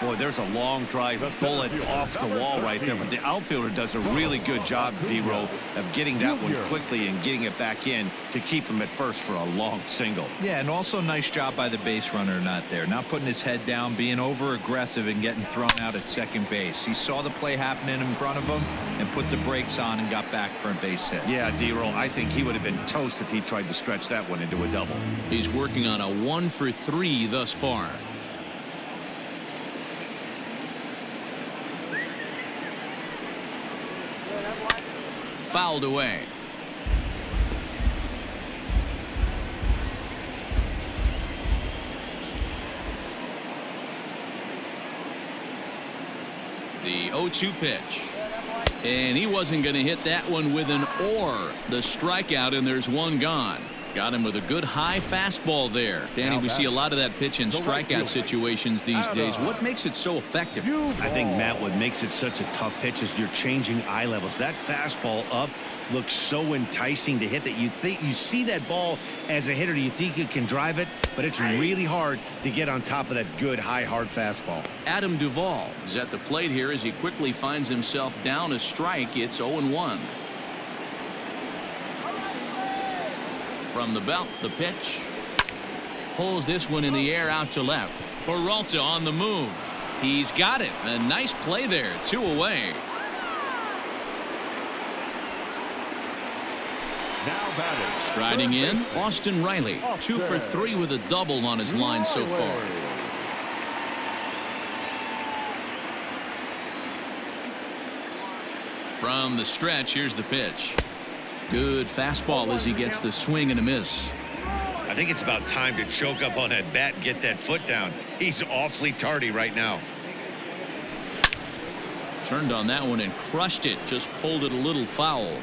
Boy, there's a long drive bullet off the wall right there, but the outfielder does a really good job, D-Roll, of getting that one quickly and getting it back in to keep him at first for a long single. Yeah, and also nice job by the base runner not there. Not putting his head down, being over aggressive and getting thrown out at second base. He saw the play happening in front of him and put the brakes on and got back for a base hit. Yeah, D-Roll, I think he would have been toast if he tried to stretch that one into a double. He's working on a 1 for 3 thus far. Fouled away. 0-2 pitch. And he wasn't going to hit that one with an or. The strikeout, and there's one gone. Got him with a good high fastball there. Danny, we see a lot of that pitch in strikeout situations these days. What makes it so effective? I think, Matt, what makes it such a tough pitch is you're changing eye levels. That fastball up looks so enticing to hit that you think you see that ball as a hitter. You think you can drive it, but it's really hard to get on top of that good high hard fastball. Adam Duvall is at the plate here as he quickly finds himself down a strike. It's 0-1. From the belt, the pitch. Pulls this one in the air out to left. Peralta on the move. He's got it. A nice play there. 2 away. Now batting. Striding in, Austin Riley. 2 for 3 with a double on his line so far. From the stretch, here's the pitch. Good fastball as he gets the swing and a miss. I think it's about time to choke up on that bat and get that foot down. He's awfully tardy right now. Turned on that one and crushed it. Just pulled it a little foul.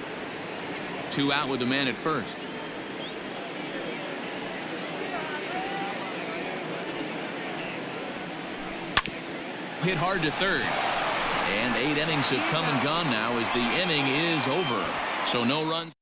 2 out with the man at first. Hit hard to third. And 8 innings have come and gone now as the inning is over. So no runs.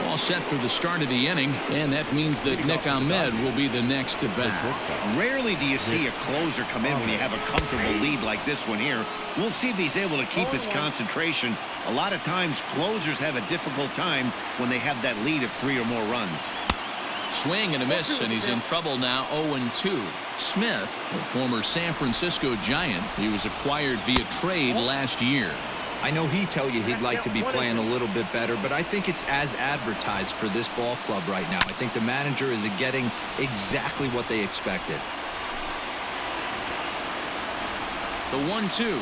All set for the start of the inning, and that means that Nick Ahmed will be the next to bat. Rarely do you see a closer come in when you have a comfortable lead like this one here. We'll see if he's able to keep his concentration. A lot of times closers have a difficult time when they have that lead of 3 or more runs. Swing and a miss, and he's in trouble now. 0-2. Smith, a former San Francisco Giant, he was acquired via trade last year. I know he'd tell you he'd like to be playing a little bit better, but I think it's as advertised for this ball club right now. I think the manager is getting exactly what they expected. The 1-2.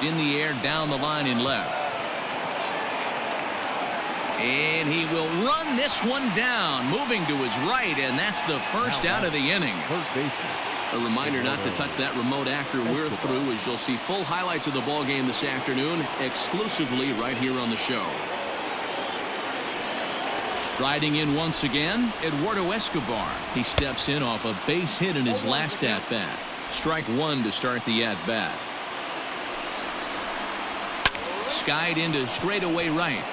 In the air, down the line in left. And he will run this one down, moving to his right, and that's the first out of the inning. A reminder not to touch that remote after we're through, as you'll see full highlights of the ball game this afternoon exclusively right here on the show. Striding in once again, Eduardo Escobar. He steps in off a base hit in his last at-bat. Strike 1 to start the at-bat. Skied into straightaway right.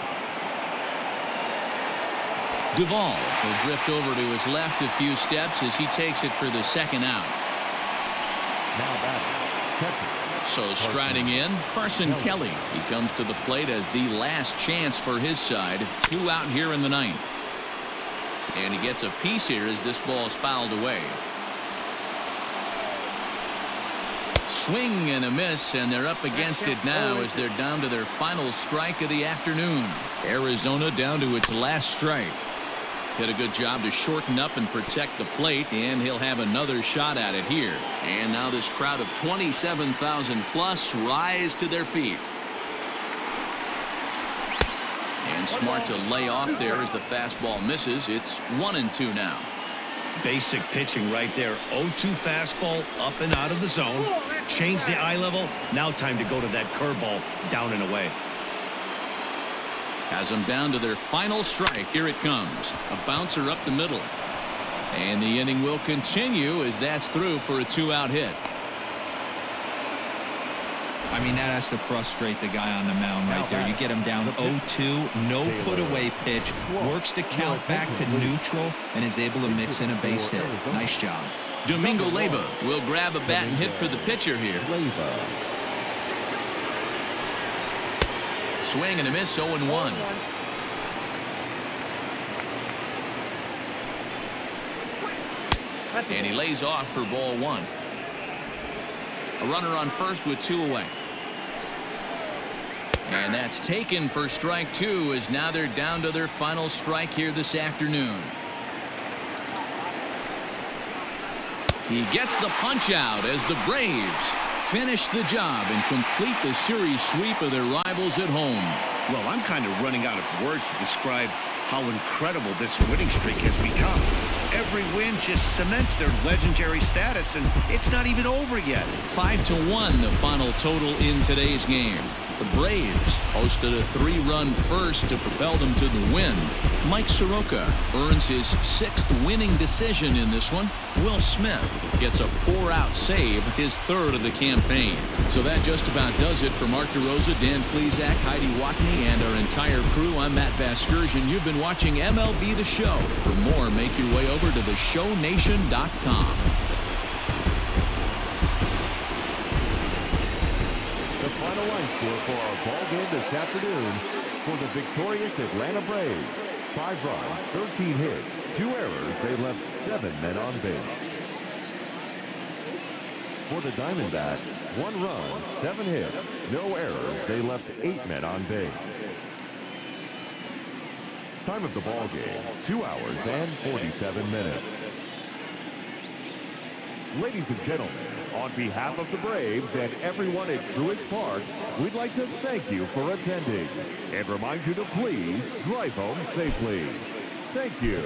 Duvall will drift over to his left a few steps as he takes it for the second out. So striding in, Carson Kelly. He comes to the plate as the last chance for his side. 2 out here in the 9th. And he gets a piece here as this ball is fouled away. Swing and a miss, and they're up against it now as they're down to their final strike of the afternoon. Arizona down to its last strike. Did a good job to shorten up and protect the plate, and he'll have another shot at it here. And now this crowd of 27,000 plus rise to their feet. And smart to lay off there as the fastball misses. It's 1-2 now. Basic pitching right there. 0-2 fastball up and out of the zone. Change the eye level. Now time to go to that curveball down and away. Has them down to their final strike. Here it comes. A bouncer up the middle. And the inning will continue as that's through for a 2-out hit. I mean, that has to frustrate the guy on the mound right there. You get him down 0-2, no put away pitch, works the count back to neutral, and is able to mix in a base hit. Nice job. Domingo Leyva will grab a bat and hit for the pitcher here. Swing and a miss, 0-1. And he lays off for ball 1. A runner on first with 2 away. And that's taken for strike 2 as now they're down to their final strike here this afternoon. He gets the punch out as the Braves finish the job and complete the series sweep of their rivals at home. Well, I'm kind of running out of words to describe how incredible this winning streak has become. Every win just cements their legendary status, and it's not even over yet. 5-1 the final total in today's game. The Braves posted a 3-run first to propel them to the win. Mike Soroka earns his 6th winning decision in this one. Will Smith gets a 4-out save, his 3rd of the campaign. So that just about does it for Mark DeRosa, Dan Plesac, Heidi Watney, and our entire crew. I'm Matt Vasgersian. You've been watching MLB The Show. For more, make your way over to theshownation.com. The final line score for our ball game this afternoon for the victorious Atlanta Braves. 5 runs, 13 hits, 2 errors. They left 7 men on base. For the Diamondbacks, 1 run, 7 hits, no errors. They left 8 men on base. Time of the ball game, 2 hours and 47 minutes. Ladies and gentlemen, on behalf of the Braves and everyone at Truist Park, we'd like to thank you for attending and remind you to please drive home safely. Thank you.